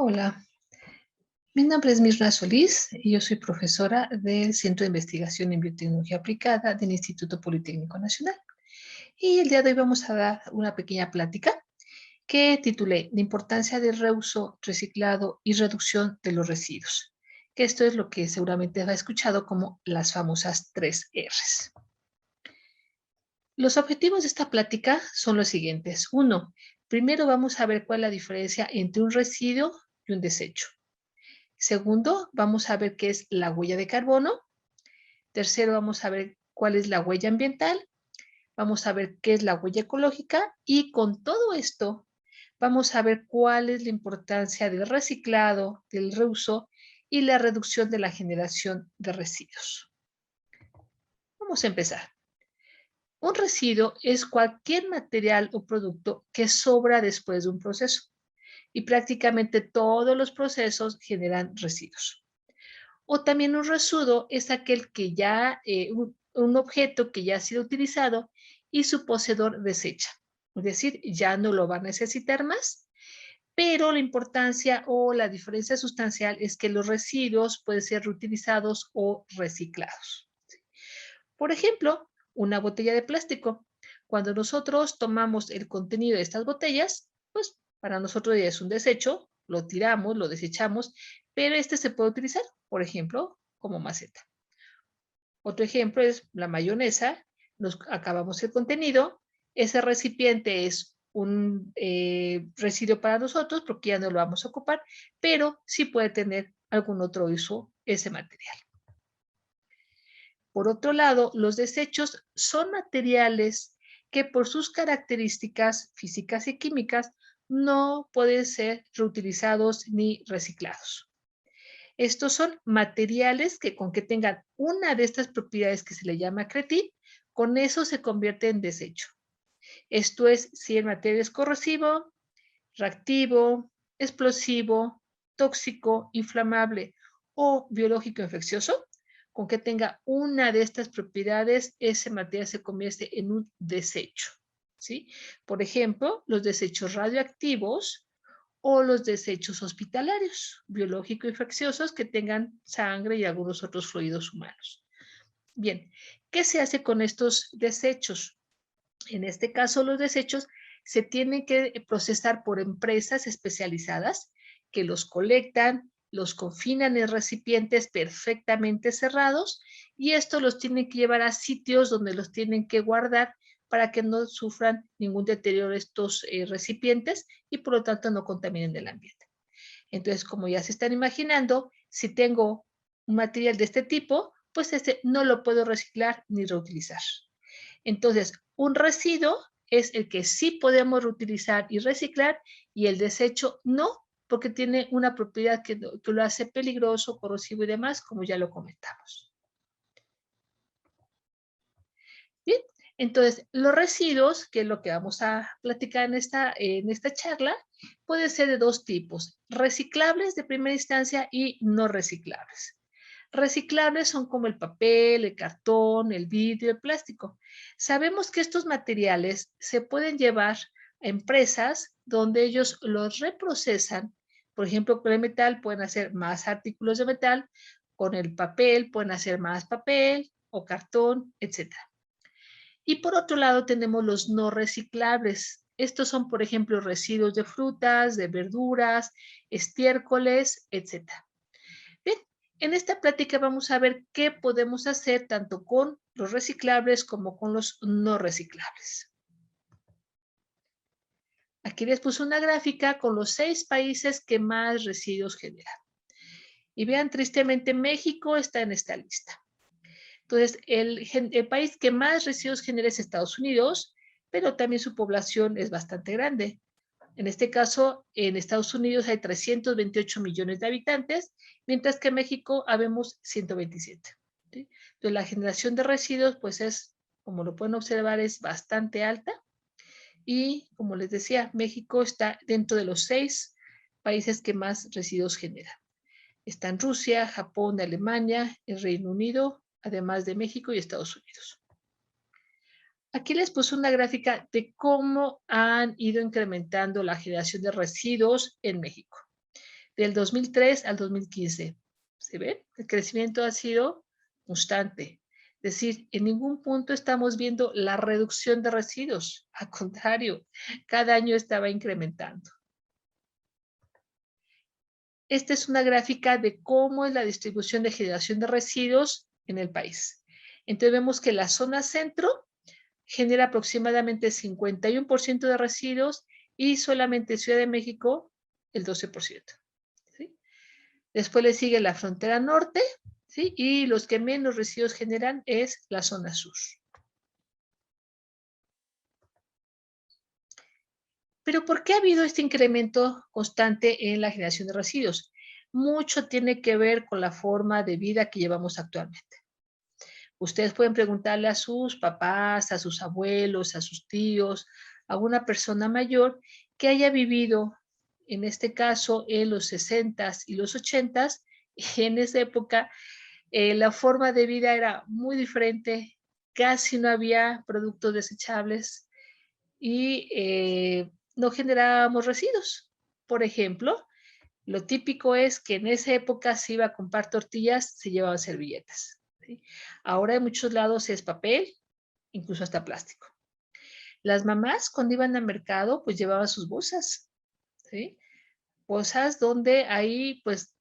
Hola, mi nombre es Mirna Solís y yo soy profesora del Centro de Investigación en Biotecnología Aplicada del Instituto Politécnico Nacional. Y el día de hoy vamos a dar una pequeña plática que titulé La importancia del reuso, reciclado y reducción de los residuos, que esto es lo que seguramente has escuchado como las famosas 3 Rs. Los objetivos de esta plática son los siguientes. Uno, primero vamos a ver cuál es la diferencia entre un residuo y un desecho. Segundo, vamos a ver qué es la huella de carbono. Tercero, vamos a ver cuál es la huella ambiental. Vamos a ver qué es la huella ecológica. Y con todo esto, vamos a ver cuál es la importancia del reciclado, del reuso y la reducción de la generación de residuos. Vamos a empezar. Un residuo es cualquier material o producto que sobra después de un proceso. Y prácticamente todos los procesos generan residuos. O también un residuo es aquel que ya, un objeto que ya ha sido utilizado y su poseedor desecha. Es decir, ya no lo va a necesitar más, pero la importancia o la diferencia sustancial es que los residuos pueden ser reutilizados o reciclados. Por ejemplo, una botella de plástico. Cuando nosotros tomamos el contenido de estas botellas, pues para nosotros ya es un desecho, lo tiramos, lo desechamos, pero este se puede utilizar, por ejemplo, como maceta. Otro ejemplo es la mayonesa. Nos acabamos el contenido, ese recipiente es un residuo para nosotros porque ya no lo vamos a ocupar, pero sí puede tener algún otro uso ese material. Por otro lado, los desechos son materiales que por sus características físicas y químicas no pueden ser reutilizados ni reciclados. Estos son materiales que con que tengan una de estas propiedades que se le llama CRETI, con eso se convierte en desecho. Esto es si el material es corrosivo, reactivo, explosivo, tóxico, inflamable o biológico infeccioso, con que tenga una de estas propiedades, ese material se convierte en un desecho, ¿sí? Por ejemplo, los desechos radioactivos o los desechos hospitalarios, biológico infecciosos que tengan sangre y algunos otros fluidos humanos. Bien, ¿qué se hace con estos desechos? En este caso, los desechos se tienen que procesar por empresas especializadas que los colectan, los confinan en recipientes perfectamente cerrados y esto los tienen que llevar a sitios donde los tienen que guardar para que no sufran ningún deterioro estos recipientes y por lo tanto no contaminen el ambiente. Entonces, como ya se están imaginando, si tengo un material de este tipo, pues este no lo puedo reciclar ni reutilizar. Entonces, un residuo es el que sí podemos reutilizar y reciclar y el desecho no, porque tiene una propiedad que lo hace peligroso, corrosivo y demás, como ya lo comentamos. Bien, entonces los residuos, que es lo que vamos a platicar en esta charla, pueden ser de dos tipos, reciclables de primera instancia y no reciclables. Reciclables son como el papel, el cartón, el vidrio, el plástico. Sabemos que estos materiales se pueden llevar a empresas donde ellos los reprocesan. Por ejemplo, con el metal pueden hacer más artículos de metal, con el papel pueden hacer más papel o cartón, etc. Y por otro lado tenemos los no reciclables. Estos son, por ejemplo, residuos de frutas, de verduras, estiércoles, etc. Bien, en esta plática vamos a ver qué podemos hacer tanto con los reciclables como con los no reciclables. Aquí les puse una gráfica con los 6 países que más residuos generan. Y vean, tristemente México está en esta lista. Entonces, el país que más residuos genera es Estados Unidos, pero también su población es bastante grande. En este caso, en Estados Unidos hay 328 millones de habitantes, mientras que en México habemos 127. ¿Sí? Entonces, la generación de residuos, pues es, como lo pueden observar, es bastante alta. Y, como les decía, México está dentro de los 6 países que más residuos generan. Están Rusia, Japón, Alemania, el Reino Unido, además de México y Estados Unidos. Aquí les puse una gráfica de cómo han ido incrementando la generación de residuos en México, del 2003 al 2015. ¿Se ve? El crecimiento ha sido constante. Es decir, en ningún punto estamos viendo la reducción de residuos. Al contrario, cada año estaba incrementando. Esta es una gráfica de cómo es la distribución de generación de residuos en el país. Entonces vemos que la zona centro genera aproximadamente 51% de residuos y solamente Ciudad de México el 12%. ¿Sí? Después le sigue la frontera norte, ¿sí? Y los que menos residuos generan es la zona sur. Pero ¿por qué ha habido este incremento constante en la generación de residuos? Mucho tiene que ver con la forma de vida que llevamos actualmente. Ustedes pueden preguntarle a sus papás, a sus abuelos, a sus tíos, a una persona mayor que haya vivido, en este caso, en los 60s y los 80s. Y en esa época, la forma de vida era muy diferente, casi no había productos desechables y no generábamos residuos. Por ejemplo, lo típico es que en esa época se iba a comprar tortillas, se llevaban servilletas. ¿Sí? Ahora en muchos lados es papel, incluso hasta plástico. Las mamás cuando iban al mercado pues llevaban sus bolsas, ¿sí? Bolsas donde ahí pues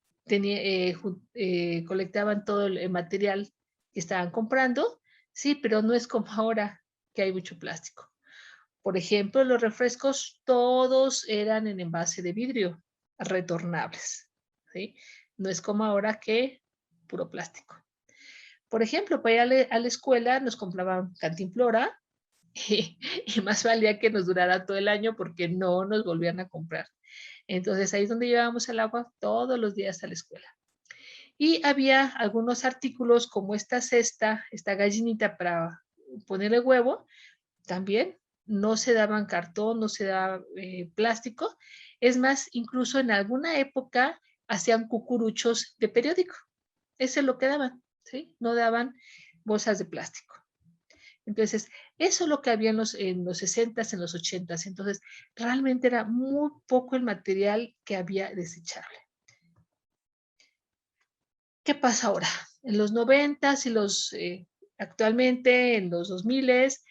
colectaban todo el material que estaban comprando, sí, pero no es como ahora que hay mucho plástico. Por ejemplo, los refrescos todos eran en envase de vidrio, retornables, ¿sí? No es como ahora que puro plástico. Por ejemplo, para ir a la escuela nos compraban cantimplora y más valía que nos durara todo el año porque no nos volvían a comprar. Entonces ahí es donde llevábamos el agua todos los días a la escuela. Y había algunos artículos como esta cesta, esta gallinita para ponerle huevo, también no se daban cartón, no se daba plástico. Es más, incluso en alguna época hacían cucuruchos de periódico. Eso es lo que daban, ¿sí? No daban bolsas de plástico. Entonces, eso es lo que había en los 60s, en los 80s. Entonces, realmente era muy poco el material que había desechable. ¿Qué pasa ahora? En los 90s y actualmente en los 2000s,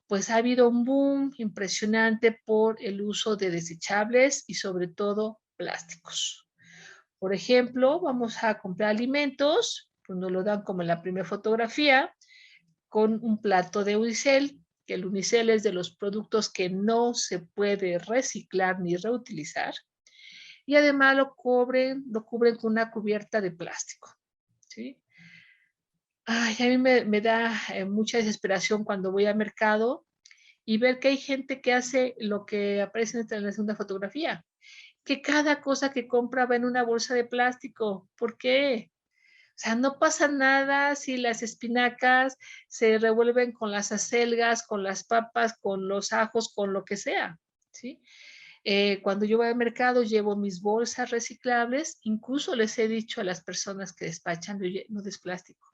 pues ha habido un boom impresionante por el uso de desechables y sobre todo plásticos. Por ejemplo, vamos a comprar alimentos, pues nos lo dan como en la primera fotografía, con un plato de unicel, que el unicel es de los productos que no se puede reciclar ni reutilizar, y además lo cubren con una cubierta de plástico, ¿sí? Ay, a mí me da mucha desesperación cuando voy al mercado y ver que hay gente que hace lo que aparece en la segunda fotografía, que cada cosa que compra va en una bolsa de plástico. ¿Por qué? O sea, no pasa nada si las espinacas se revuelven con las acelgas, con las papas, con los ajos, con lo que sea, ¿sí? Cuando yo voy al mercado llevo mis bolsas reciclables, incluso les he dicho a las personas que despachan, no des plástico.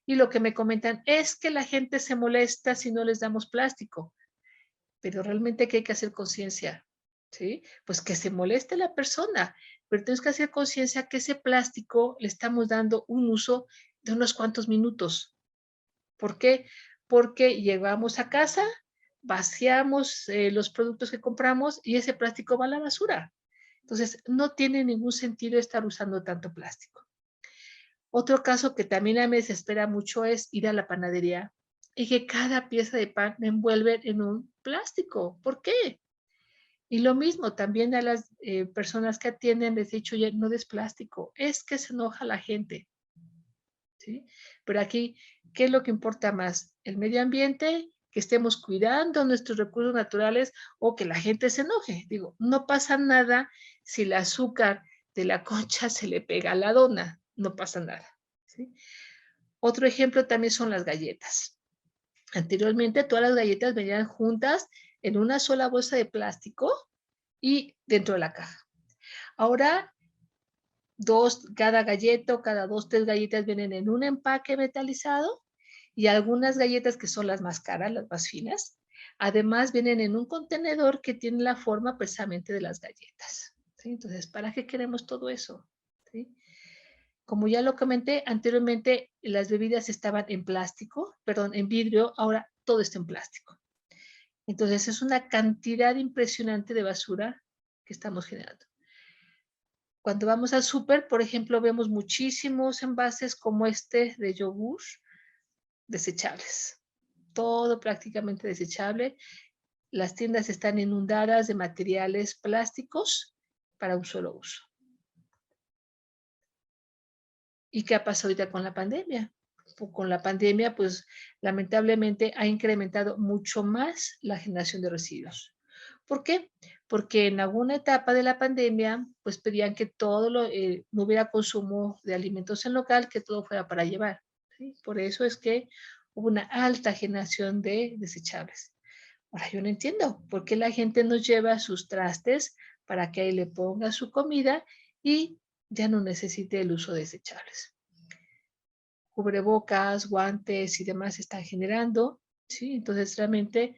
Y lo que me comentan es que la gente se molesta si no les damos plástico, pero realmente ¿qué hay que hacer conciencia? ¿Sí? Pues que se moleste la persona, pero tienes que hacer conciencia que ese plástico le estamos dando un uso de unos cuantos minutos. ¿Por qué? Porque llegamos a casa, vaciamos los productos que compramos y ese plástico va a la basura. Entonces, no tiene ningún sentido estar usando tanto plástico. Otro caso que también a mí me desespera mucho es ir a la panadería y que cada pieza de pan me envuelven en un plástico. ¿Por qué? Y lo mismo, también a las personas que atienden les he dicho, oye, no des plástico, es que se enoja la gente, ¿sí? Pero aquí, ¿qué es lo que importa más? ¿El medio ambiente que estemos cuidando nuestros recursos naturales o que la gente se enoje. Digo, no pasa nada si el azúcar de la concha se le pega a la dona, no pasa nada, ¿sí? Otro ejemplo también son las galletas. Anteriormente todas las galletas venían juntas en una sola bolsa de plástico y dentro de la caja. Ahora, cada galleta o cada 2, 3 galletas vienen en un empaque metalizado y algunas galletas que son las más caras, las más finas, además vienen en un contenedor que tiene la forma precisamente de las galletas, ¿sí? Entonces, ¿para qué queremos todo eso? ¿Sí? Como ya lo comenté anteriormente, las bebidas estaban en plástico, perdón, en vidrio, ahora todo está en plástico. Entonces, es una cantidad impresionante de basura que estamos generando. Cuando vamos al súper, por ejemplo, vemos muchísimos envases como este de yogur desechables. Todo prácticamente desechable. Las tiendas están inundadas de materiales plásticos para un solo uso. ¿Y qué ha pasado ahorita con la pandemia? Con la pandemia, pues lamentablemente ha incrementado mucho más la generación de residuos. ¿Por qué? Porque en alguna etapa de la pandemia, pues pedían que no hubiera consumo de alimentos en local, que todo fuera para llevar, ¿sí? Por eso es que hubo una alta generación de desechables. Ahora yo no entiendo por qué la gente nos lleva sus trastes para que ahí le ponga su comida y ya no necesite el uso de desechables. Cubrebocas, guantes y demás se están generando, ¿sí? Entonces realmente,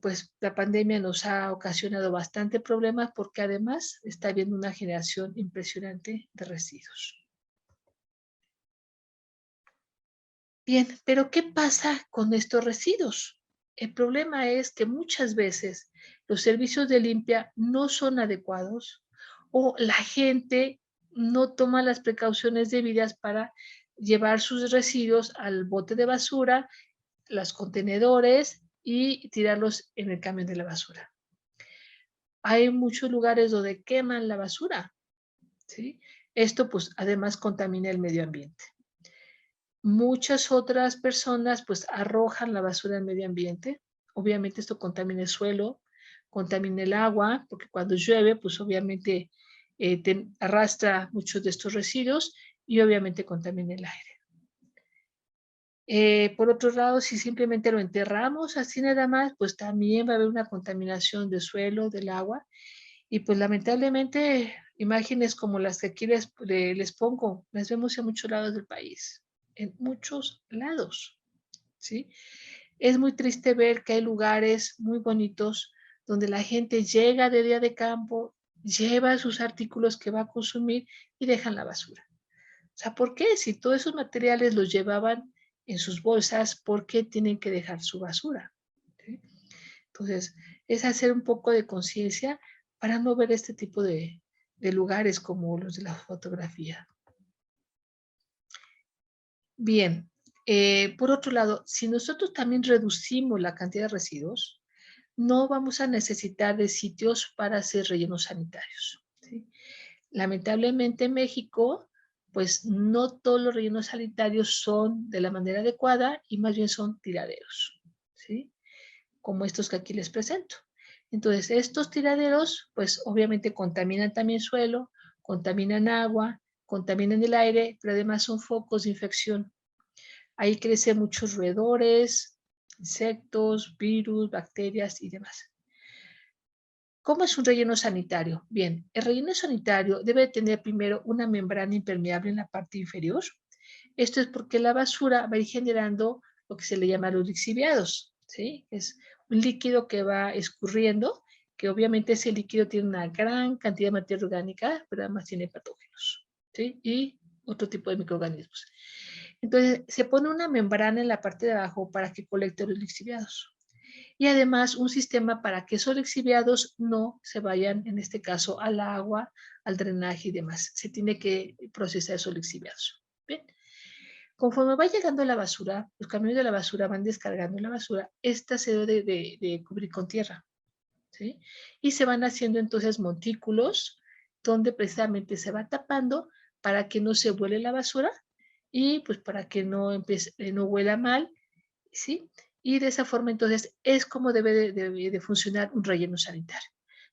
pues la pandemia nos ha ocasionado bastante problemas porque además está habiendo una generación impresionante de residuos. Bien, pero ¿qué pasa con estos residuos? El problema es que muchas veces los servicios de limpia no son adecuados o la gente no toma las precauciones debidas para llevar sus residuos al bote de basura, los contenedores y tirarlos en el camión de la basura. Hay muchos lugares donde queman la basura, ¿sí? Esto pues además contamina el medio ambiente. Muchas otras personas pues arrojan la basura al medio ambiente. Obviamente esto contamina el suelo, contamina el agua, porque cuando llueve pues obviamente arrastra muchos de estos residuos y obviamente contamina el aire. Por otro lado, si simplemente lo enterramos así nada más, pues también va a haber una contaminación del suelo, del agua. Y pues lamentablemente imágenes como las que aquí les pongo, las vemos en muchos lados del país, en muchos lados, ¿sí? Es muy triste ver que hay lugares muy bonitos donde la gente llega de día de campo, lleva sus artículos que va a consumir y dejan la basura. O sea, ¿por qué? Si todos esos materiales los llevaban en sus bolsas, ¿por qué tienen que dejar su basura? ¿Sí? Entonces, es hacer un poco de conciencia para no ver este tipo de lugares como los de la fotografía. Bien, por otro lado, si nosotros también reducimos la cantidad de residuos, no vamos a necesitar de sitios para hacer rellenos sanitarios, ¿sí? Lamentablemente en México, pues no todos los rellenos sanitarios son de la manera adecuada y más bien son tiraderos, ¿sí? Como estos que aquí les presento. Entonces, estos tiraderos, pues obviamente contaminan también suelo, contaminan agua, contaminan el aire, pero además son focos de infección. Ahí crecen muchos roedores, insectos, virus, bacterias y demás. ¿Cómo es un relleno sanitario? Bien, el relleno sanitario debe tener primero una membrana impermeable en la parte inferior. Esto es porque la basura va a ir generando lo que se le llama los lixiviados, ¿sí? Es un líquido que va escurriendo, que obviamente ese líquido tiene una gran cantidad de materia orgánica, pero además tiene patógenos, ¿sí? Y otro tipo de microorganismos. Entonces, se pone una membrana en la parte de abajo para que colecte los lixiviados. Y además un sistema para que esos lixiviados no se vayan, en este caso, al agua, al drenaje y demás. Se tiene que procesar esos lixiviados. Bien. Conforme va llegando la basura, los camiones de la basura van descargando la basura, esta se debe de cubrir con tierra, ¿sí? Y se van haciendo entonces montículos donde precisamente se va tapando para que no se vuele la basura y pues para que no huela mal, ¿sí? Y de esa forma, entonces, es como debe de funcionar un relleno sanitario.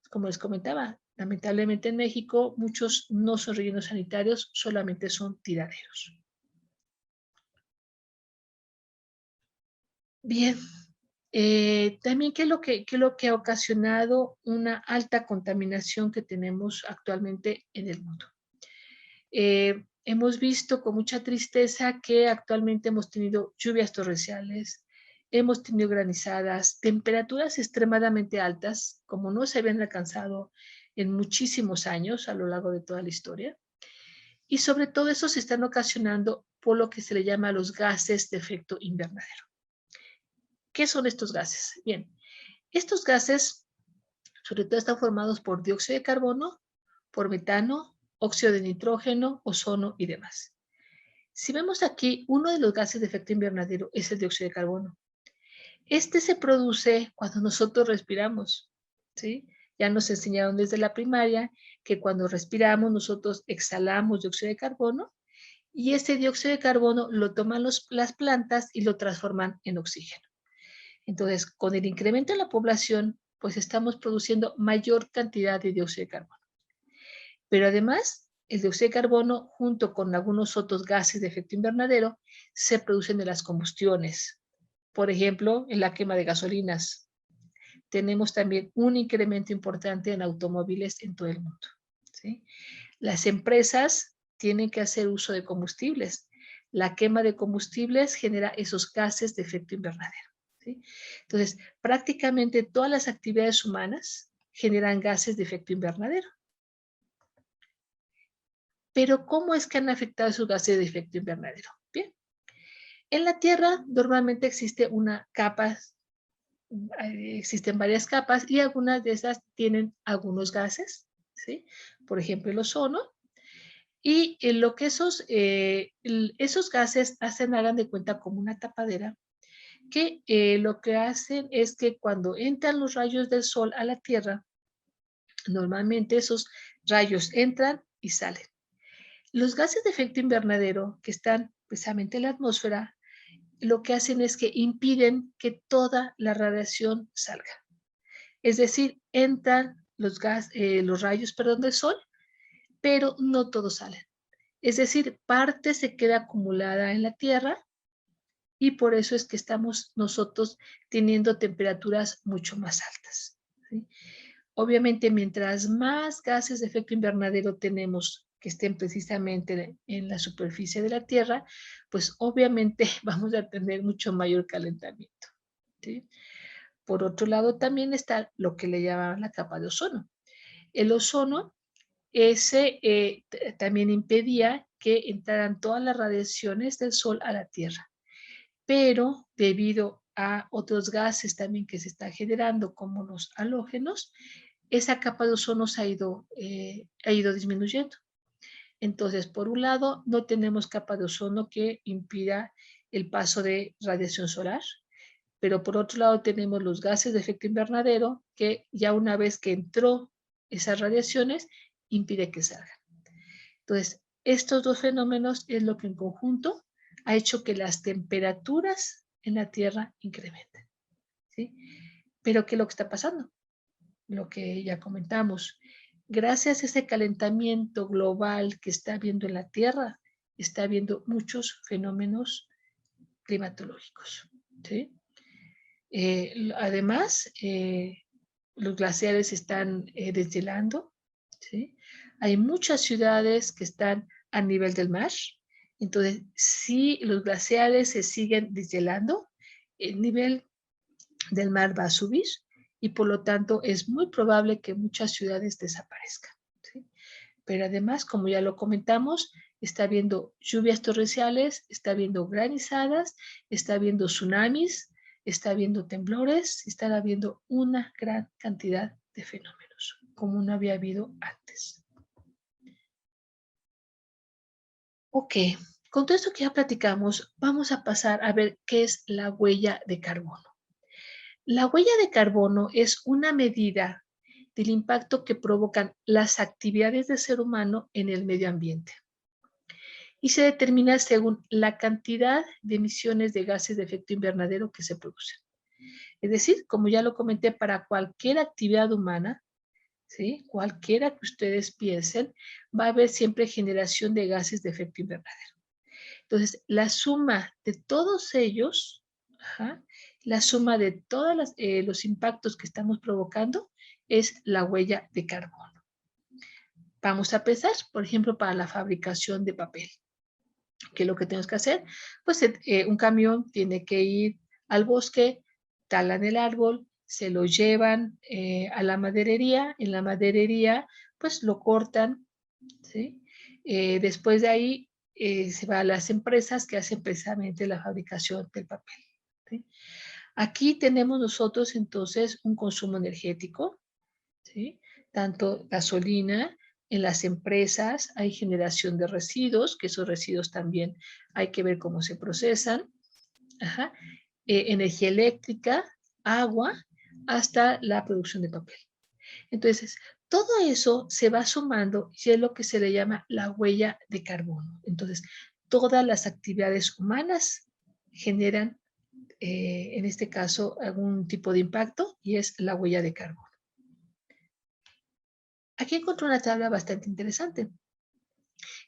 Como les comentaba, lamentablemente en México muchos no son rellenos sanitarios, solamente son tiraderos. Bien, también qué es lo que ha ocasionado una alta contaminación que tenemos actualmente en el mundo. Hemos visto con mucha tristeza que actualmente hemos tenido lluvias torrenciales, hemos tenido granizadas, temperaturas extremadamente altas, como no se habían alcanzado en muchísimos años a lo largo de toda la historia. Y sobre todo eso se están ocasionando por lo que se le llama los gases de efecto invernadero. ¿Qué son estos gases? Bien, estos gases sobre todo están formados por dióxido de carbono, por metano, óxido de nitrógeno, ozono y demás. Si vemos aquí, uno de los gases de efecto invernadero es el dióxido de carbono. Este se produce cuando nosotros respiramos, ¿sí? Ya nos enseñaron desde la primaria que cuando respiramos nosotros exhalamos dióxido de carbono y ese dióxido de carbono lo toman las plantas y lo transforman en oxígeno. Entonces, con el incremento de la población, pues estamos produciendo mayor cantidad de dióxido de carbono. Pero además, el dióxido de carbono, junto con algunos otros gases de efecto invernadero, se producen en las combustiones. Por ejemplo, en la quema de gasolinas. Tenemos también un incremento importante en automóviles en todo el mundo, ¿sí? Las empresas tienen que hacer uso de combustibles. La quema de combustibles genera esos gases de efecto invernadero, ¿sí? Entonces, prácticamente todas las actividades humanas generan gases de efecto invernadero. Pero, ¿cómo es que han afectado esos gases de efecto invernadero? Bien, en la Tierra normalmente existe una capa, existen varias capas y algunas de esas tienen algunos gases, ¿sí? Por ejemplo, el ozono. Y lo que esos gases hacen, hagan de cuenta como una tapadera, que lo que hacen es que cuando entran los rayos del sol a la Tierra, normalmente esos rayos entran y salen. Los gases de efecto invernadero que están precisamente en la atmósfera, lo que hacen es que impiden que toda la radiación salga. Es decir, entran los rayos, perdón, del sol, pero no todos salen. Es decir, parte se queda acumulada en la Tierra y por eso es que estamos nosotros teniendo temperaturas mucho más altas, ¿sí? Obviamente, mientras más gases de efecto invernadero tenemos que estén precisamente en la superficie de la Tierra, pues obviamente vamos a tener mucho mayor calentamiento, ¿sí? Por otro lado, también está lo que le llaman la capa de ozono. El ozono ese también impedía que entraran todas las radiaciones del Sol a la Tierra, pero debido a otros gases también que se están generando, como los halógenos, esa capa de ozono ha ido disminuyendo. Entonces, por un lado, no tenemos capa de ozono que impida el paso de radiación solar, pero por otro lado tenemos los gases de efecto invernadero que ya una vez que entró esas radiaciones, impide que salgan. Entonces, estos dos fenómenos es lo que en conjunto ha hecho que las temperaturas en la Tierra incrementen, ¿sí? Pero ¿qué es lo que está pasando? Lo que ya comentamos. Gracias a ese calentamiento global que está habiendo en la Tierra, está habiendo muchos fenómenos climatológicos, ¿sí? Además, los glaciares están deshielando, ¿sí? Hay muchas ciudades que están a nivel del mar. Entonces, si los glaciares se siguen deshielando, el nivel del mar va a subir y por lo tanto es muy probable que muchas ciudades desaparezcan, ¿sí? Pero además, como ya lo comentamos, está habiendo lluvias torrenciales, está habiendo granizadas, está habiendo tsunamis, está habiendo temblores, está habiendo una gran cantidad de fenómenos, como no había habido antes. Ok, con todo esto que ya platicamos, vamos a pasar a ver qué es la huella de carbono. La huella de carbono es una medida del impacto que provocan las actividades del ser humano en el medio ambiente. y se determina según la cantidad de emisiones de gases de efecto invernadero que se producen. Es decir, como ya lo comenté, para cualquier actividad humana, ¿sí? Cualquiera que ustedes piensen, va a haber siempre generación de gases de efecto invernadero. Entonces, la suma de todos ellos, ajá, la suma de todos los impactos que estamos provocando es la huella de carbono. Vamos a pensar, por ejemplo, para la fabricación de papel. ¿Qué es lo que tenemos que hacer? Pues un camión tiene que ir al bosque, talan el árbol, se lo llevan a la maderería, en la maderería pues lo cortan, ¿sí? Después de ahí se va a las empresas que hacen precisamente la fabricación del papel, ¿sí? Aquí tenemos nosotros entonces un consumo energético, ¿sí? Tanto gasolina, en las empresas hay generación de residuos, que esos residuos también hay que ver cómo se procesan, ajá. Energía eléctrica, agua, hasta la producción de papel. Entonces, todo eso se va sumando y es lo que se le llama la huella de carbono. Entonces, todas las actividades humanas generan, en este caso, algún tipo de impacto y es la huella de carbono. Aquí encontré una tabla bastante interesante.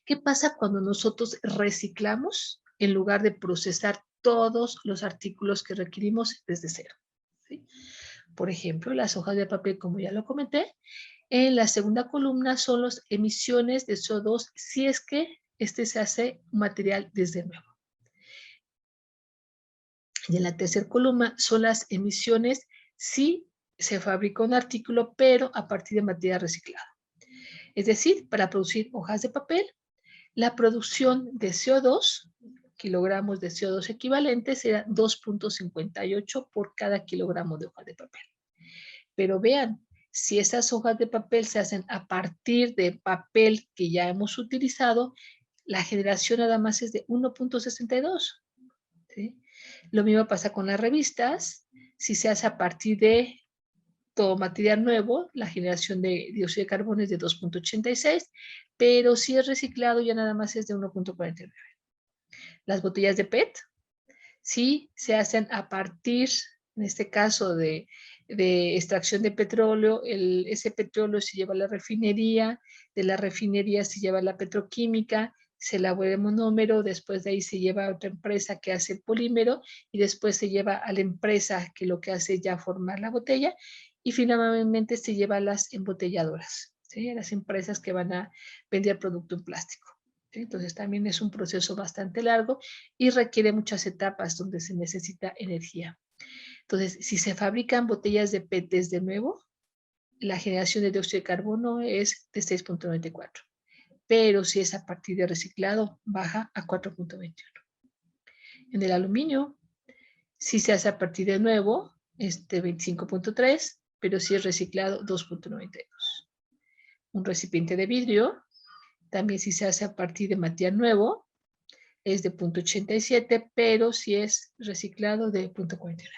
¿Qué pasa cuando nosotros reciclamos en lugar de procesar todos los artículos que requerimos desde cero? ¿Sí? Por ejemplo, las hojas de papel, como ya lo comenté, en la segunda columna son las emisiones de CO2 si es que este se hace un material desde nuevo. Y en la tercera columna son las emisiones si se fabrica un artículo, pero a partir de materia reciclada. Es decir, para producir hojas de papel, la producción de CO2, kilogramos de CO2 equivalentes, será 2.58 por cada kilogramo de hoja de papel. Pero vean, si esas hojas de papel se hacen a partir de papel que ya hemos utilizado, la generación nada más es de 1.62. ¿Sí? Lo mismo pasa con las revistas. Si se hace a partir de todo material nuevo, la generación de dióxido de carbono es de 2.86, pero si es reciclado ya nada más es de 1.49. Las botellas de PET, sí se hacen a partir, en este caso, de extracción de petróleo, ese petróleo se lleva a la refinería, de la refinería se lleva a la petroquímica, se elabora el monómero, después de ahí se lleva a otra empresa que hace el polímero y después se lleva a la empresa que lo que hace es ya formar la botella y finalmente se lleva a las embotelladoras, ¿sí? A las empresas que van a vender producto en plástico. ¿Sí? Entonces también es un proceso bastante largo y requiere muchas etapas donde se necesita energía. Entonces, si se fabrican botellas de PET desde nuevo, la generación de dióxido de carbono es de 6.94, pero si es a partir de reciclado, baja a 4.21. En el aluminio, si se hace a partir de nuevo, es de 25.3, pero si es reciclado, 2.92. Un recipiente de vidrio, también si se hace a partir de material nuevo, es de 0.87, pero si es reciclado de 0.49.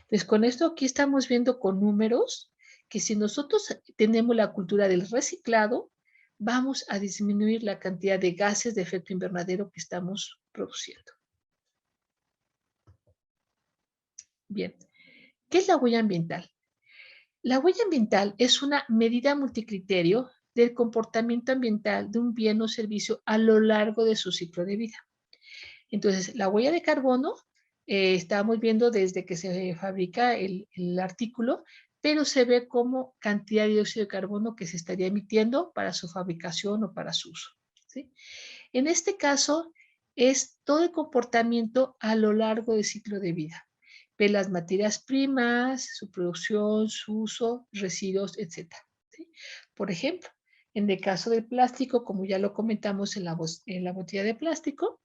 Entonces, con esto aquí estamos viendo con números que si nosotros tenemos la cultura del reciclado, vamos a disminuir la cantidad de gases de efecto invernadero que estamos produciendo. Bien, ¿qué es la huella ambiental? La huella ambiental es una medida multicriterio del comportamiento ambiental de un bien o servicio a lo largo de su ciclo de vida. Entonces, la huella de carbono, estábamos viendo desde que se fabrica el artículo, pero se ve como cantidad de dióxido de carbono que se estaría emitiendo para su fabricación o para su uso, ¿sí? En este caso, es todo el comportamiento a lo largo del ciclo de vida. Ve las materias primas, su producción, su uso, residuos, etc. ¿Sí? Por ejemplo, en el caso del plástico, como ya lo comentamos en la botella de plástico,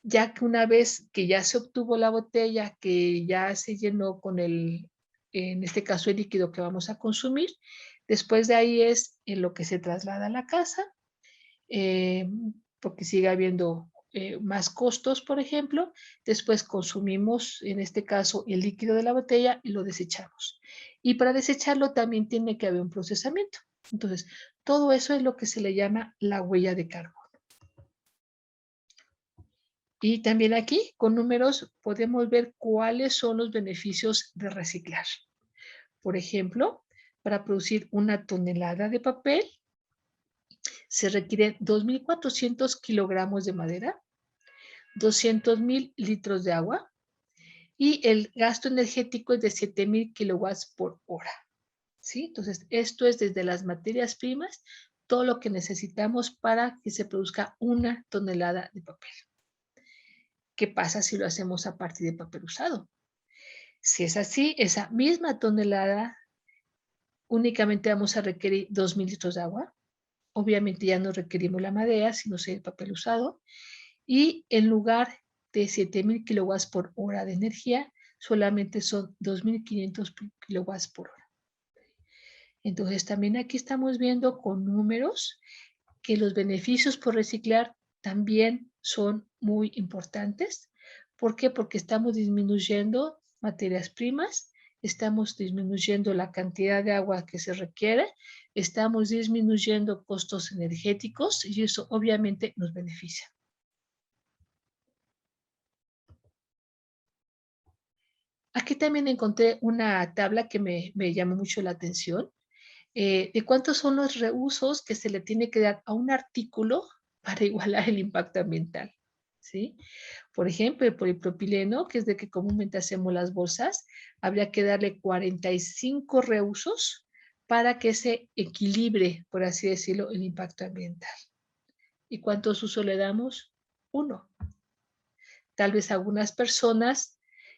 ya que una vez que ya se obtuvo la botella, que ya se llenó con en este caso el líquido que vamos a consumir, después de ahí es en lo que se traslada a la casa, eh, porque sigue habiendo más costos, por ejemplo, después consumimos, en este caso, el líquido de la botella y lo desechamos. Y para desecharlo también tiene que haber un procesamiento. Entonces, todo eso es lo que se le llama la huella de carbono. Y también aquí, con números, podemos ver cuáles son los beneficios de reciclar. Por ejemplo, para producir 1 tonelada de papel, se requieren 2.400 kilogramos de madera, 200.000 litros de agua y el gasto energético es de 7.000 kilowatts por hora. ¿Sí? Entonces, esto es desde las materias primas, todo lo que necesitamos para que se produzca 1 tonelada de papel. ¿Qué pasa si lo hacemos a partir de papel usado? Si es así, esa misma tonelada únicamente vamos a requerir 2.000 litros de agua. Obviamente ya no requerimos la madera, sino el papel usado. Y en lugar de 7.000 kilowatts por hora de energía, solamente son 2.500 kilowatts por hora. Entonces, también aquí estamos viendo con números que los beneficios por reciclar también son muy importantes. ¿Por qué? Porque estamos disminuyendo materias primas, estamos disminuyendo la cantidad de agua que se requiere, estamos disminuyendo costos energéticos y eso obviamente nos beneficia. Aquí también encontré una tabla que me llamó mucho la atención, de cuántos son los reusos que se le tiene que dar a un artículo para igualar el impacto ambiental, ¿sí? Por ejemplo, el polipropileno, que es de que comúnmente hacemos las bolsas, habría que darle 45 reusos para que se equilibre, por así decirlo, el impacto ambiental. ¿Y cuántos usos le damos? 1. Tal vez algunas personas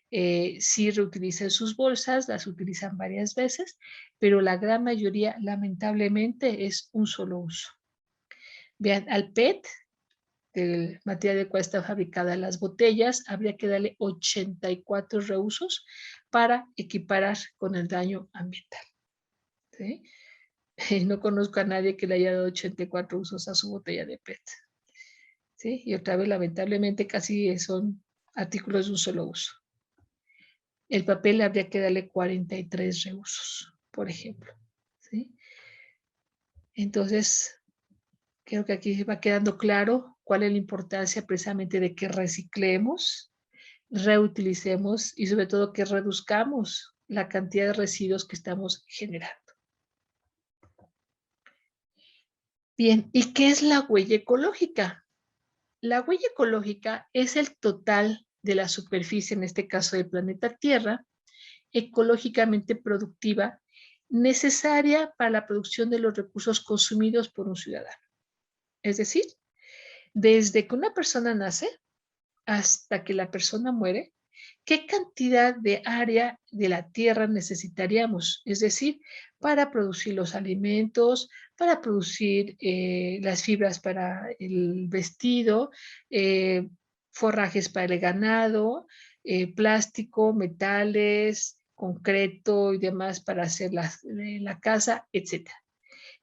sí reutilizan sus bolsas, las utilizan varias veces, pero la gran mayoría, lamentablemente, es un solo uso. Vean, al PET, del material del cual están fabricadas las botellas, habría que darle 84 reusos para equiparar con el daño ambiental. ¿Sí? No conozco a nadie que le haya dado 84 usos a su botella de PET. ¿Sí? Y otra vez, lamentablemente, casi son artículos de un solo uso. El papel habría que darle 43 reusos, por ejemplo. ¿Sí? Entonces, creo que aquí va quedando claro cuál es la importancia precisamente de que reciclemos, reutilicemos y sobre todo que reduzcamos la cantidad de residuos que estamos generando. Bien, ¿y qué es la huella ecológica? La huella ecológica es el total de la superficie, en este caso del planeta Tierra, ecológicamente productiva, necesaria para la producción de los recursos consumidos por un ciudadano. Es decir, desde que una persona nace hasta que la persona muere, ¿qué cantidad de área de la tierra necesitaríamos? Es decir, para producir los alimentos, para producir las fibras para el vestido, forrajes para el ganado, plástico, metales, concreto y demás para hacer la casa, etc.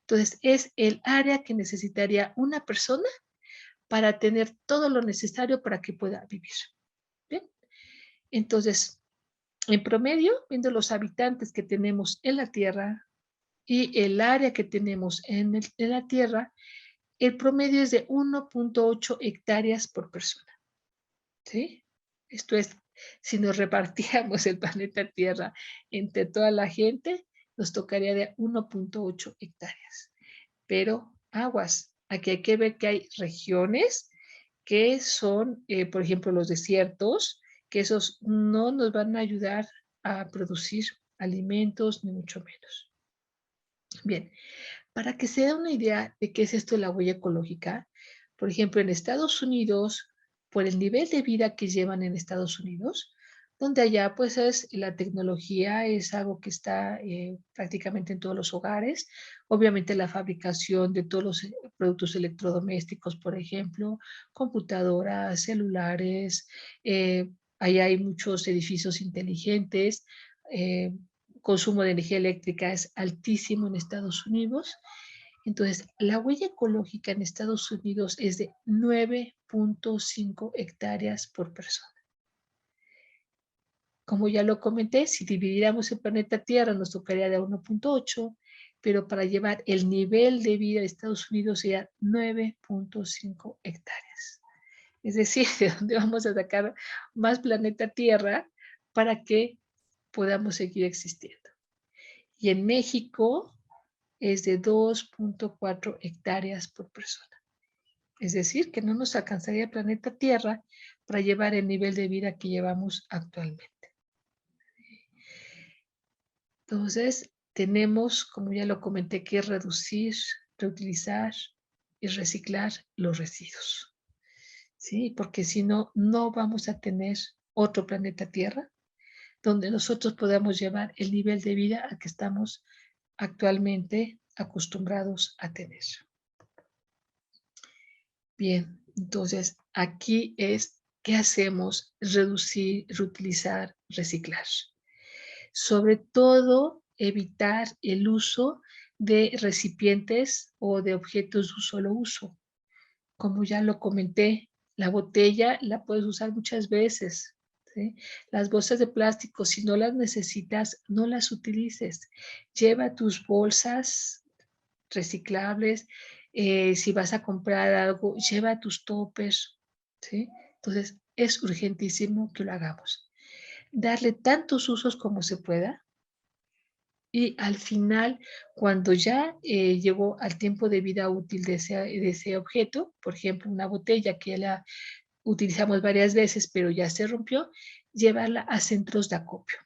Entonces, es el área que necesitaría una persona para tener todo lo necesario para que pueda vivir. ¿Bien? Entonces, en promedio, viendo los habitantes que tenemos en la Tierra y el área que tenemos en la Tierra, el promedio es de 1.8 hectáreas por persona. ¿Sí? Esto es, si nos repartíamos el planeta Tierra entre toda la gente, nos tocaría de 1.8 hectáreas. Pero aguas, aquí hay que ver que hay regiones que son, por ejemplo, los desiertos, que esos no nos van a ayudar a producir alimentos, ni mucho menos. Bien, para que se dé una idea de qué es esto de la huella ecológica, por ejemplo, en Estados Unidos, por el nivel de vida que llevan en Estados Unidos, donde allá pues la tecnología es algo que está prácticamente en todos los hogares, obviamente la fabricación de todos los productos electrodomésticos, por ejemplo, computadoras, celulares, allá hay muchos edificios inteligentes, consumo de energía eléctrica es altísimo en Estados Unidos. Entonces, la huella ecológica en Estados Unidos es de 9.5 hectáreas por persona. Como ya lo comenté, si dividiéramos el planeta Tierra nos tocaría de 1.8, pero para llevar el nivel de vida de Estados Unidos sería 9.5 hectáreas. Es decir, de dónde vamos a sacar más planeta Tierra para que podamos seguir existiendo. Y en México es de 2.4 hectáreas por persona. Es decir, que no nos alcanzaría el planeta Tierra para llevar el nivel de vida que llevamos actualmente. Entonces, tenemos, como ya lo comenté, que reducir, reutilizar y reciclar los residuos. ¿Sí? Porque si no, no vamos a tener otro planeta Tierra donde nosotros podamos llevar el nivel de vida al que estamos actualmente acostumbrados a tener. Bien, entonces aquí es, ¿qué hacemos? Reducir, reutilizar, reciclar. Sobre todo, evitar el uso de recipientes o de objetos de un solo uso. Como ya lo comenté, la botella la puedes usar muchas veces, ¿sí? Las bolsas de plástico, si no las necesitas, no las utilices. Lleva tus bolsas reciclables. Si vas a comprar algo, lleva tus toppers, ¿sí? Entonces, es urgentísimo que lo hagamos. Darle tantos usos como se pueda. Y al final, cuando ya llegó al tiempo de vida útil de ese objeto, por ejemplo, una botella que ya la utilizamos varias veces, pero ya se rompió, llevarla a centros de acopio.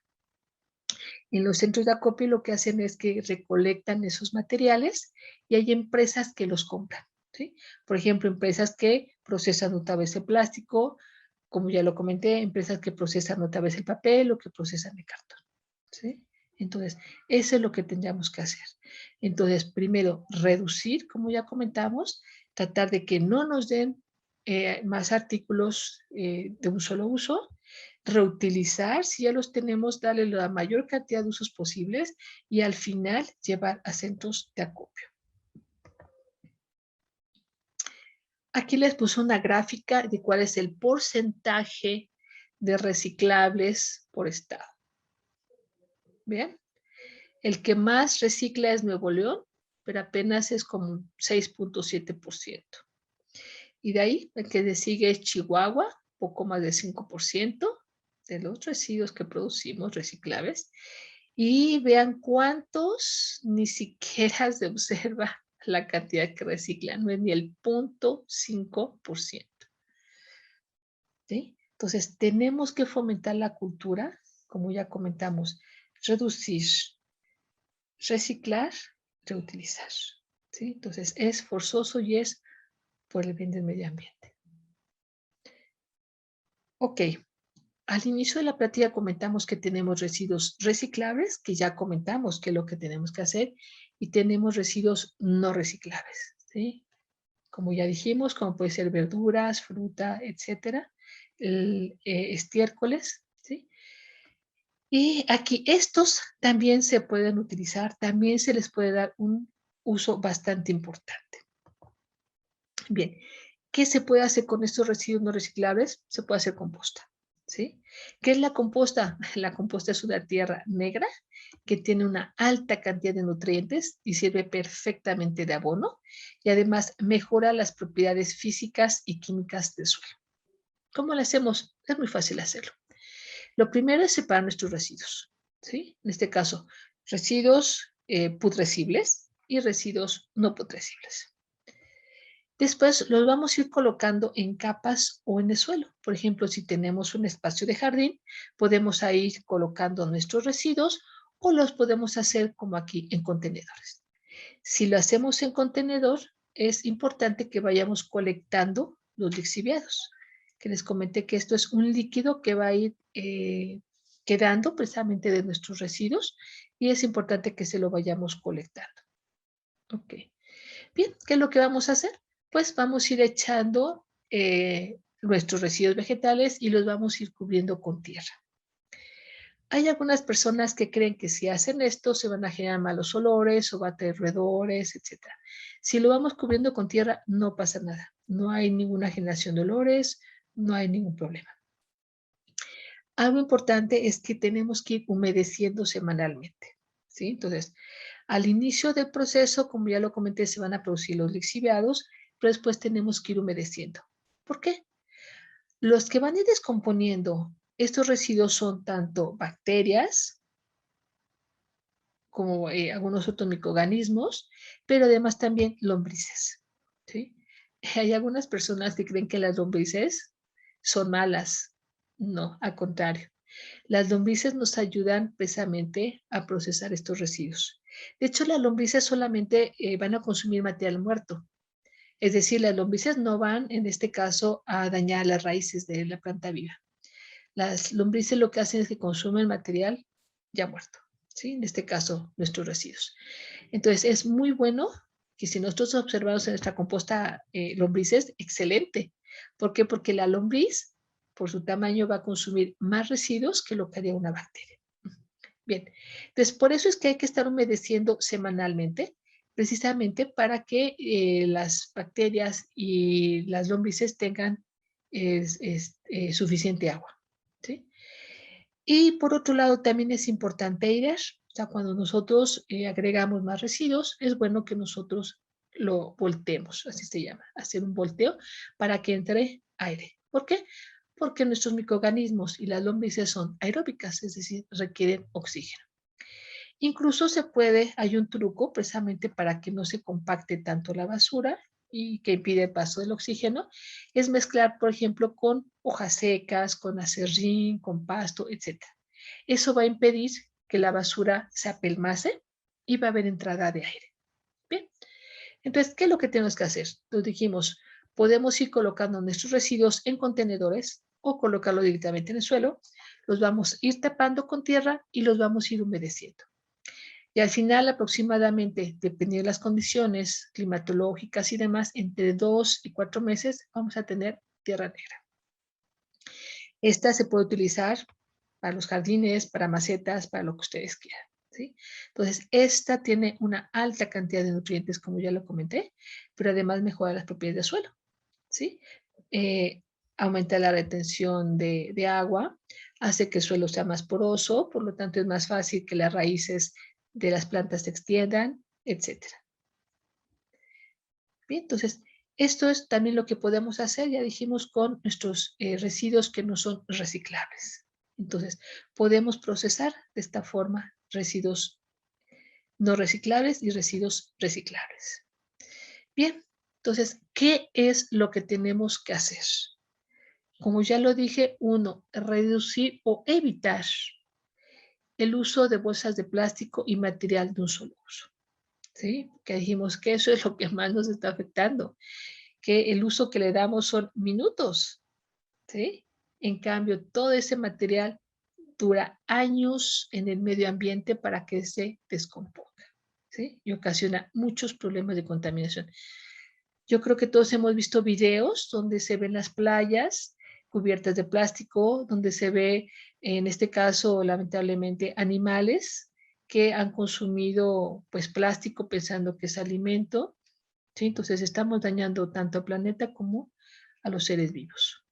En los centros de acopio lo que hacen es que recolectan esos materiales y hay empresas que los compran, ¿sí? Por ejemplo, empresas que procesan otra vez el plástico, como ya lo comenté, empresas que procesan otra vez el papel o que procesan el cartón, ¿sí? Entonces, eso es lo que tendríamos que hacer. Entonces, primero, reducir, como ya comentamos, tratar de que no nos den más artículos de un solo uso, reutilizar, si ya los tenemos, darle la mayor cantidad de usos posibles y al final llevar a centros de acopio. Aquí les puse una gráfica de cuál es el porcentaje de reciclables por estado. ¿Bien? El que más recicla es Nuevo León, pero apenas es como un 6.7%. Y de ahí, el que le sigue es Chihuahua, poco más del 5% de los residuos que producimos reciclables. Y vean cuántos ni siquiera se observa la cantidad que reciclan, no es ni el 0.5%. ¿Sí? Entonces, tenemos que fomentar la cultura, como ya comentamos, reducir, reciclar, reutilizar. ¿Sí? Entonces, es forzoso y es por el bien del medio ambiente. Ok, al inicio de la plática comentamos que tenemos residuos reciclables, que ya comentamos que es lo que tenemos que hacer, y tenemos residuos no reciclables, ¿sí? Como ya dijimos, como puede ser verduras, fruta, etcétera, estiércoles, ¿sí? Y aquí estos también se pueden utilizar, también se les puede dar un uso bastante importante. Bien, ¿qué se puede hacer con estos residuos no reciclables? Se puede hacer composta, ¿sí? ¿Qué es la composta? La composta es una tierra negra que tiene una alta cantidad de nutrientes y sirve perfectamente de abono y además mejora las propiedades físicas y químicas del suelo. ¿Cómo lo hacemos? Es muy fácil hacerlo. Lo primero es separar nuestros residuos, ¿sí? En este caso, residuos putrescibles y residuos no putrescibles. Después los vamos a ir colocando en capas o en el suelo. Por ejemplo, si tenemos un espacio de jardín, podemos ir colocando nuestros residuos o los podemos hacer como aquí en contenedores. Si lo hacemos en contenedor, es importante que vayamos colectando los lixiviados, que les comenté que esto es un líquido que va a ir quedando precisamente de nuestros residuos y es importante que se lo vayamos colectando. Ok. Bien, ¿qué es lo que vamos a hacer? Pues vamos a ir echando nuestros residuos vegetales y los vamos a ir cubriendo con tierra. Hay algunas personas que creen que si hacen esto se van a generar malos olores o va a tener roedores, etc. Si lo vamos cubriendo con tierra, no pasa nada. No hay ninguna generación de olores, no hay ningún problema. Algo importante es que tenemos que ir humedeciendo semanalmente, ¿sí? Entonces, al inicio del proceso, como ya lo comenté, se van a producir los lixiviados, pero después tenemos que ir humedeciendo. ¿Por qué? Los que van a ir descomponiendo estos residuos son tanto bacterias como algunos otros microorganismos, pero además también lombrices, ¿sí? Hay algunas personas que creen que las lombrices son malas. No, al contrario. Las lombrices nos ayudan precisamente a procesar estos residuos. De hecho, las lombrices solamente van a consumir material muerto. Es decir, las lombrices no van, en este caso, a dañar las raíces de la planta viva. Las lombrices lo que hacen es que consumen material ya muerto, ¿sí? En este caso, nuestros residuos. Entonces, es muy bueno que si nosotros observamos en nuestra composta lombrices, excelente. ¿Por qué? Porque la lombriz, por su tamaño, va a consumir más residuos que lo que haría una bacteria. Bien, entonces por eso es que hay que estar humedeciendo semanalmente, precisamente para que las bacterias y las lombrices tengan suficiente agua, ¿sí? Y por otro lado, también es importante airear. O sea, cuando nosotros agregamos más residuos, es bueno que nosotros lo volteemos, así se llama, hacer un volteo para que entre aire. ¿Por qué? Porque nuestros microorganismos y las lombrices son aeróbicas, es decir, requieren oxígeno. Incluso se puede, hay un truco precisamente para que no se compacte tanto la basura y que impide el paso del oxígeno, es mezclar, por ejemplo, con hojas secas, con acerrín, con pasto, etc. Eso va a impedir que la basura se apelmace y va a haber entrada de aire. Bien, entonces, ¿qué es lo que tenemos que hacer? Nos dijimos, podemos ir colocando nuestros residuos en contenedores o colocarlo directamente en el suelo, los vamos a ir tapando con tierra y los vamos a ir humedeciendo. Y al final, aproximadamente, dependiendo de las condiciones climatológicas y demás, entre 2 y 4 meses vamos a tener tierra negra. Esta se puede utilizar para los jardines, para macetas, para lo que ustedes quieran, ¿sí? Entonces, esta tiene una alta cantidad de nutrientes, como ya lo comenté, pero además mejora las propiedades del suelo, ¿sí? Eh, aumenta la retención de agua, hace que el suelo sea más poroso, por lo tanto es más fácil que las raíces de las plantas se extiendan, etcétera. Bien, entonces, esto es también lo que podemos hacer, ya dijimos, con nuestros residuos que no son reciclables. Entonces, podemos procesar de esta forma residuos no reciclables y residuos reciclables. Bien, entonces, ¿qué es lo que tenemos que hacer? Como ya lo dije, uno, reducir o evitar el uso de bolsas de plástico y material de un solo uso. ¿Sí? Que dijimos que eso es lo que más nos está afectando, que el uso que le damos son minutos, ¿sí? En cambio, todo ese material dura años en el medio ambiente para que se descomponga, ¿sí? Y ocasiona muchos problemas de contaminación. Yo creo que todos hemos visto videos donde se ven las playas cubiertas de plástico, donde se ve, en este caso, lamentablemente, animales que han consumido pues plástico pensando que es alimento, ¿sí? Entonces estamos dañando tanto al planeta como a los seres vivos.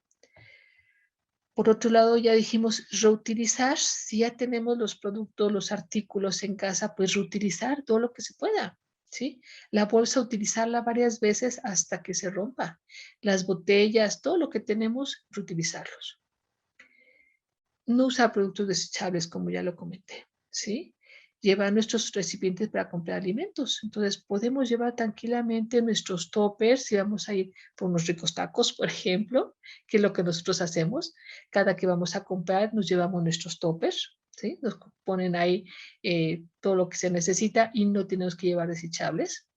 Por otro lado, ya dijimos reutilizar, si ya tenemos los productos, los artículos en casa, pues reutilizar todo lo que se pueda, ¿sí? La bolsa, utilizarla varias veces hasta que se rompa. Las botellas, todo lo que tenemos, reutilizarlos. No usar productos desechables, como ya lo comenté, ¿sí? Llevar nuestros recipientes para comprar alimentos. Entonces, podemos llevar tranquilamente nuestros toppers si vamos a ir por unos ricos tacos, por ejemplo, que es lo que nosotros hacemos. Cada que vamos a comprar, nos llevamos nuestros toppers, ¿sí? Nos ponen ahí todo lo que se necesita y no tenemos que llevar desechables.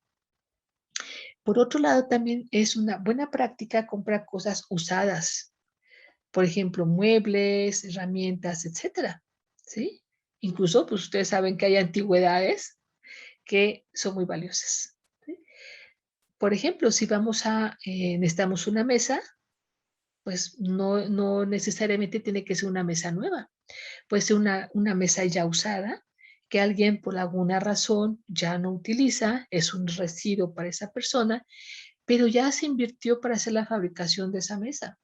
Por otro lado, también es una buena práctica comprar cosas usadas, por ejemplo, muebles, herramientas, etcétera, ¿sí? Incluso, pues ustedes saben que hay antigüedades que son muy valiosas, ¿sí? Por ejemplo, si vamos a, necesitamos una mesa, pues no necesariamente tiene que ser una mesa nueva, puede ser una mesa ya usada que alguien por alguna razón ya no utiliza, es un residuo para esa persona, pero ya se invirtió para hacer la fabricación de esa mesa.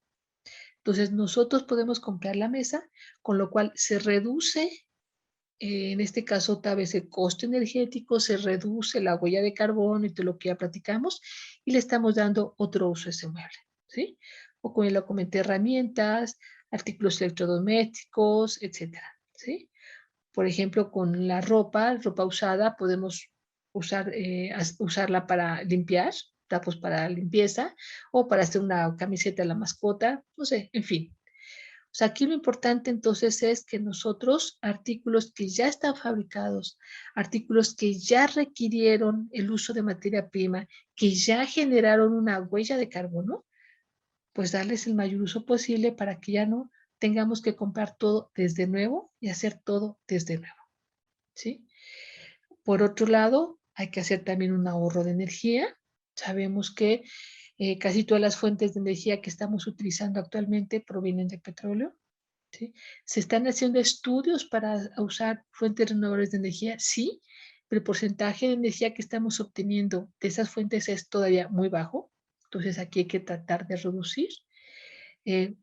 Entonces, nosotros podemos comprar la mesa, con lo cual se reduce, en este caso, tal vez el costo energético, se reduce la huella de carbono y todo lo que ya platicamos, y le estamos dando otro uso a ese mueble, ¿sí? o como ya lo comenté, herramientas, artículos electrodomésticos, etcétera, ¿sí? Por ejemplo, con la ropa usada, podemos usarla para limpiar, trapos para limpieza, o para hacer una camiseta a la mascota, no sé, en fin. O sea, aquí lo importante entonces es que nosotros, artículos que ya están fabricados, artículos que ya requirieron el uso de materia prima, que ya generaron una huella de carbono, pues darles el mayor uso posible para que ya no tengamos que comprar todo desde nuevo y hacer todo desde nuevo, ¿sí? Por otro lado, hay que hacer también un ahorro de energía. Sabemos que casi todas las fuentes de energía que estamos utilizando actualmente provienen de petróleo, ¿sí? ¿Se están haciendo estudios para usar fuentes renovables de energía? Sí, pero el porcentaje de energía que estamos obteniendo de esas fuentes es todavía muy bajo. Entonces aquí hay que tratar de reducir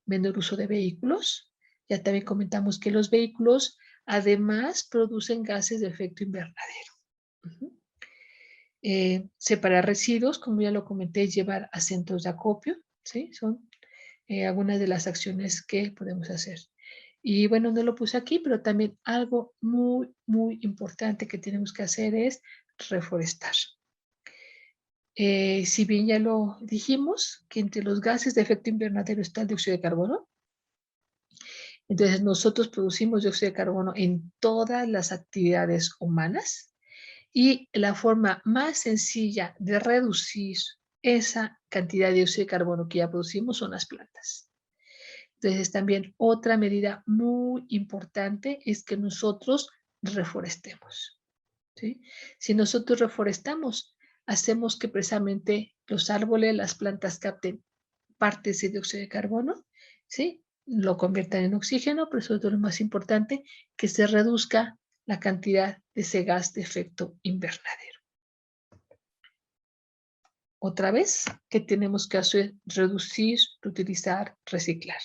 menor uso de vehículos. Ya también comentamos que los vehículos además producen gases de efecto invernadero. Uh-huh. Separar residuos, como ya lo comenté, llevar a centros de acopio, ¿sí? Son algunas de las acciones que podemos hacer. Y bueno, no lo puse aquí, pero también algo muy, muy importante que tenemos que hacer es reforestar. Si bien ya lo dijimos, que entre los gases de efecto invernadero está el dióxido de carbono, entonces nosotros producimos dióxido de carbono en todas las actividades humanas y la forma más sencilla de reducir esa cantidad de dióxido de carbono que ya producimos son las plantas. Entonces, también otra medida muy importante es que nosotros reforestemos, ¿sí? Si nosotros reforestamos, hacemos que precisamente los árboles, las plantas capten partes de dióxido de carbono, ¿sí? Lo conviertan en oxígeno, pero sobre todo lo más importante, que se reduzca la cantidad de ese gas de efecto invernadero. Otra vez, ¿qué tenemos que hacer? Reducir, reutilizar, reciclar.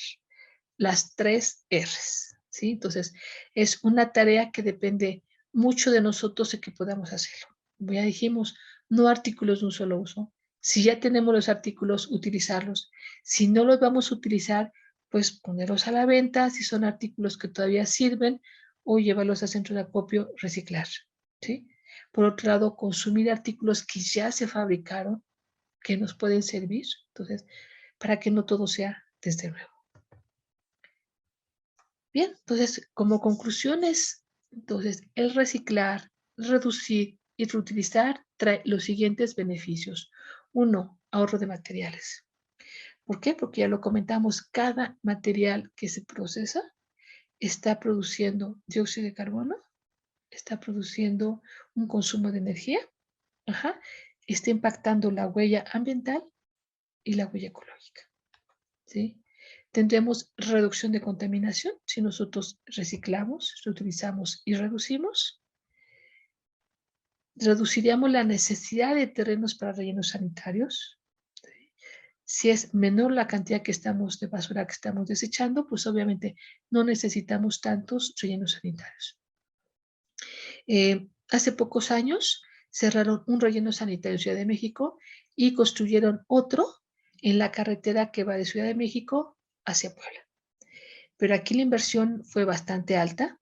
Las 3 R's, ¿sí? Entonces, es una tarea que depende mucho de nosotros de que podamos hacerlo. Como ya dijimos, no artículos de un solo uso. Si ya tenemos los artículos, utilizarlos. Si no los vamos a utilizar, pues ponerlos a la venta, si son artículos que todavía sirven, o llevarlos a centro de acopio, reciclar, ¿sí? Por otro lado, consumir artículos que ya se fabricaron, que nos pueden servir, entonces, para que no todo sea desde nuevo. Bien, entonces, como conclusiones, entonces, el reciclar, reducir y reutilizar trae los siguientes beneficios. Uno, ahorro de materiales. ¿Por qué? Porque ya lo comentamos, cada material que se procesa está produciendo dióxido de carbono, está produciendo un consumo de energía, ajá, está impactando la huella ambiental y la huella ecológica, ¿sí? Tendremos reducción de contaminación si nosotros reciclamos, reutilizamos y reducimos. Reduciríamos la necesidad de terrenos para rellenos sanitarios. ¿Sí? Si es menor la cantidad que estamos de basura que estamos desechando, pues obviamente no necesitamos tantos rellenos sanitarios. Hace pocos años cerraron un relleno sanitario en Ciudad de México y construyeron otro en la carretera que va de Ciudad de México hacia Puebla. Pero aquí la inversión fue bastante alta.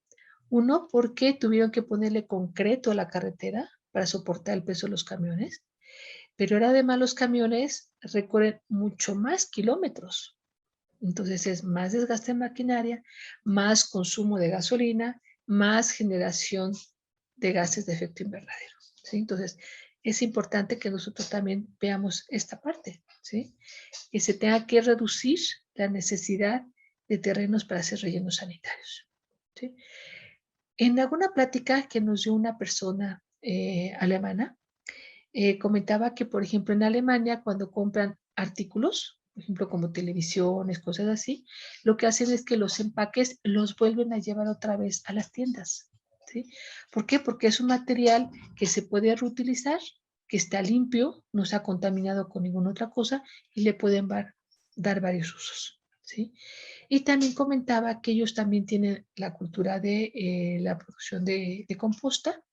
Uno, porque tuvieron que ponerle concreto a la carretera para soportar el peso de los camiones. Pero ahora además los camiones recorren mucho más kilómetros. Entonces es más desgaste en maquinaria, más consumo de gasolina, más generación de gases de efecto invernadero, ¿sí? Entonces es importante que nosotros también veamos esta parte, ¿sí? Que se tenga que reducir la necesidad de terrenos para hacer rellenos sanitarios, ¿sí? En alguna plática que nos dio una persona alemana, comentaba que, por ejemplo, en Alemania, cuando compran artículos, por ejemplo, como televisiones, cosas así, lo que hacen es que los empaques los vuelven a llevar otra vez a las tiendas, ¿sí? ¿Por qué? Porque es un material que se puede reutilizar, que está limpio, no se ha contaminado con ninguna otra cosa y le pueden dar varios usos, ¿sí? Y también comentaba que ellos también tienen la cultura de la producción de composta,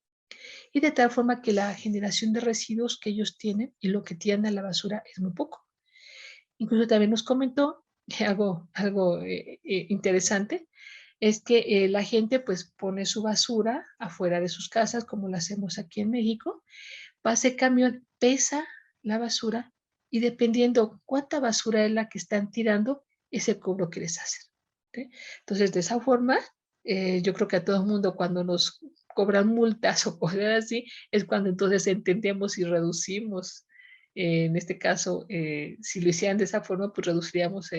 y de tal forma que la generación de residuos que ellos tienen y lo que tiran a la basura es muy poco. Incluso también nos comentó algo interesante, es que la gente pues pone su basura afuera de sus casas, como lo hacemos aquí en México, pasa el camión, pesa la basura y dependiendo cuánta basura es la que están tirando, es el cobro que les hacen. ¿Sí? Entonces, de esa forma, yo creo que a todo el mundo cuando nos cobran multas o cosas así, es cuando entonces entendemos y reducimos. En este caso, si lo hicieran de esa forma, pues reduciríamos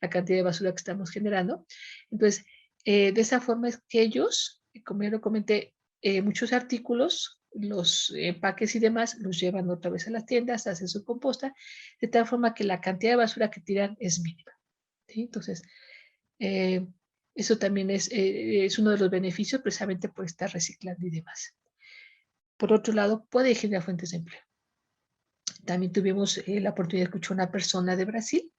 la cantidad de basura que estamos generando. Entonces, de esa forma es que ellos, como ya lo comenté, muchos artículos, los empaques y demás, los llevan otra vez a las tiendas, hacen su composta, de tal forma que la cantidad de basura que tiran es mínima. ¿Sí? Entonces, eh, eso también es uno de los beneficios precisamente por estar reciclando y demás. Por otro lado, puede generar fuentes de empleo. También tuvimos la oportunidad de escuchar a una persona de Brasil,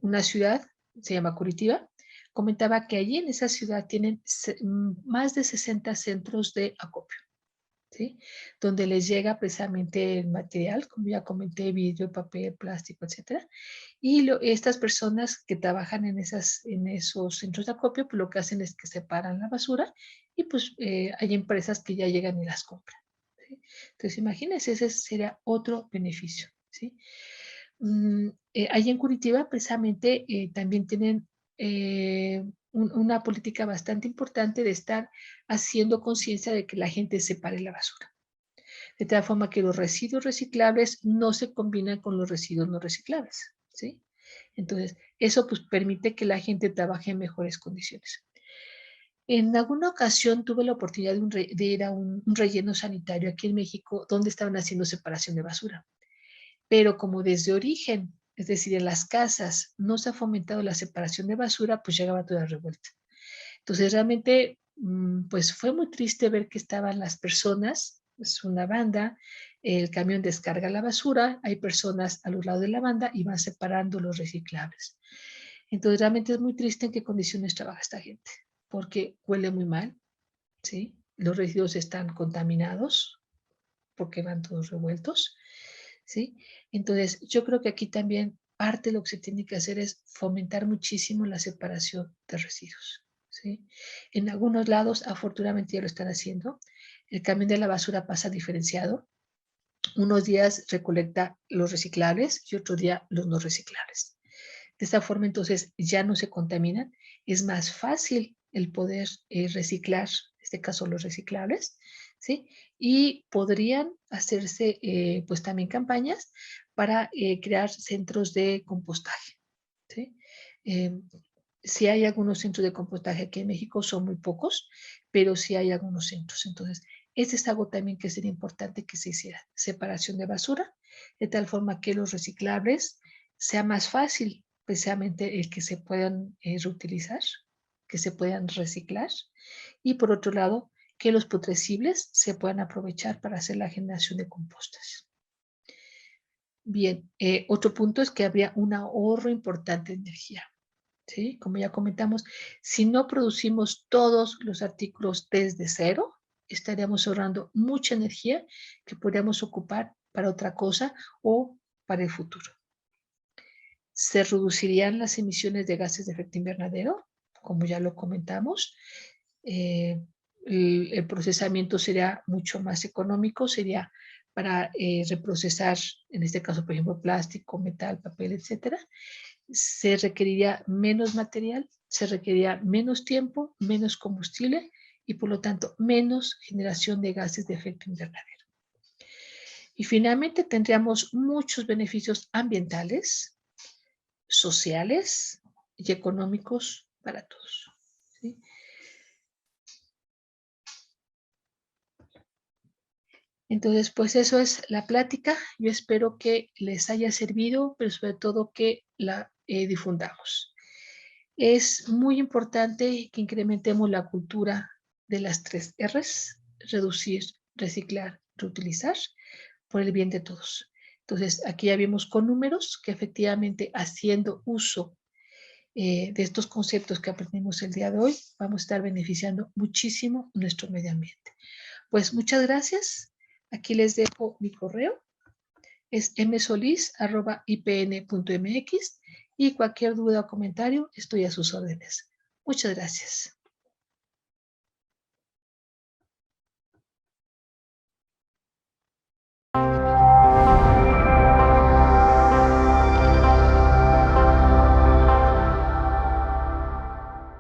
una ciudad, se llama Curitiba, comentaba que allí en esa ciudad tienen más de 60 centros de acopio. ¿Sí? Donde les llega precisamente el material, como ya comenté, vidrio, papel, plástico, etcétera. Y estas personas que trabajan en esos centros de acopio, pues lo que hacen es que separan la basura y pues hay empresas que ya llegan y las compran. ¿Sí? Entonces, imagínense, ese sería otro beneficio. ¿Sí? Allí en Curitiba, precisamente, también tienen una política bastante importante de estar haciendo conciencia de que la gente separe la basura. De tal forma que los residuos reciclables no se combinan con los residuos no reciclables. ¿Sí? Entonces, eso pues permite que la gente trabaje en mejores condiciones. En alguna ocasión tuve la oportunidad de ir a un relleno sanitario aquí en México donde estaban haciendo separación de basura. Pero como desde origen, es decir, en las casas, no se ha fomentado la separación de basura, pues llegaba toda revuelta. Entonces, realmente, pues fue muy triste ver que estaban las personas, es una banda, el camión descarga la basura, hay personas a los lados de la banda y van separando los reciclables. Entonces, realmente es muy triste en qué condiciones trabaja esta gente, porque huele muy mal, ¿sí? Los residuos están contaminados porque van todos revueltos, ¿sí? Entonces, yo creo que aquí también parte de lo que se tiene que hacer es fomentar muchísimo la separación de residuos, ¿sí? En algunos lados, afortunadamente ya lo están haciendo. El camión de la basura pasa diferenciado. Unos días recolecta los reciclables y otro día los no reciclables. De esta forma, entonces, ya no se contaminan. Es más fácil el poder reciclar, en este caso, los reciclables, ¿sí? Y podrían hacerse, pues, también campañas para crear centros de compostaje, ¿sí? Eh, sí hay algunos centros de compostaje aquí en México, son muy pocos, pero sí hay algunos centros. Entonces, este es algo también que sería importante que se hiciera, separación de basura, de tal forma que los reciclables sea más fácil precisamente el que se puedan reutilizar, que se puedan reciclar, y por otro lado, que los putrescibles se puedan aprovechar para hacer la generación de compostas. Bien, otro punto es que habría un ahorro importante de energía. ¿Sí? Como ya comentamos, si no producimos todos los artículos desde cero, estaríamos ahorrando mucha energía que podríamos ocupar para otra cosa o para el futuro. Se reducirían las emisiones de gases de efecto invernadero, como ya lo comentamos. El procesamiento sería mucho más económico, sería para reprocesar, en este caso, por ejemplo, plástico, metal, papel, etcétera. Se requeriría menos material, se requeriría menos tiempo, menos combustible y por lo tanto menos generación de gases de efecto invernadero. Y finalmente tendríamos muchos beneficios ambientales, sociales y económicos para todos. ¿Sí? Entonces, pues eso es la plática. Yo espero que les haya servido, pero sobre todo que la difundamos. Es muy importante que incrementemos la cultura de las 3 R's, reducir, reciclar, reutilizar, por el bien de todos. Entonces, aquí ya vimos con números que efectivamente haciendo uso de estos conceptos que aprendimos el día de hoy, vamos a estar beneficiando muchísimo nuestro medio ambiente. Pues muchas gracias. Aquí les dejo mi correo. Es msolis@ipn.mx y cualquier duda o comentario estoy a sus órdenes. Muchas gracias.